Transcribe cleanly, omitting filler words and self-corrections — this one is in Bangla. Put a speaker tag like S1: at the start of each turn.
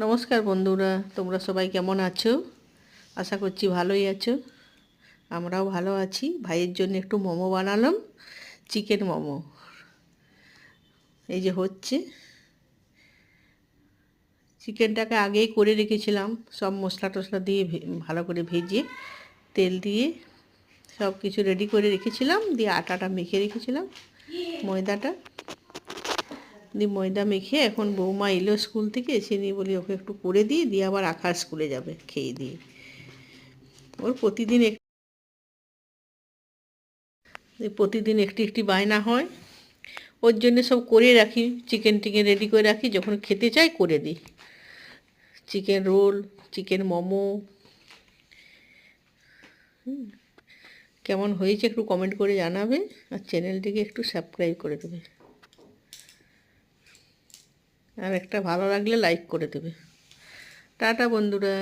S1: নমস্কার বন্ধুরা, তোমরা সবাই কেমন আছো? আশা করছি ভালোই আছো। আমরাও ভালো আছি। ভাইয়ের জন্য একটু মোমো বানালাম, চিকেন মোমো। এই যে হচ্ছে, চিকেনটাকে আগেই করে রেখেছিলাম, সব মশলা টশলা দিয়ে ভালো করে ভেজে তেল দিয়ে সব কিছু রেডি করে রেখেছিলাম। দিয়ে আটাটা মেখে রেখেছিলাম, ময়দাটা দিয়ে ময়দা মেখে এখন বৌমা এলো স্কুল থেকে, এসে নিয়ে বলি ওকে একটু করে দিই, দিয়ে আবার আঁকার স্কুলে যাবে খেয়ে দিয়ে। ওর প্রতিদিন একটি একটি বায়না হয়, ওর জন্য সব করে রাখি, চিকেন টিকেন রেডি করে রাখি, যখন খেতে চাই করে দিই। Chicken roll, chicken momo. কেমন হয়েছে একটু কমেন্ট করে জানাবে, আর চ্যানেলটিকে একটু সাবস্ক্রাইব করে দেবে, আর একটা ভালো লাগলে লাইক করে দেবে। টাটা বন্ধুরা।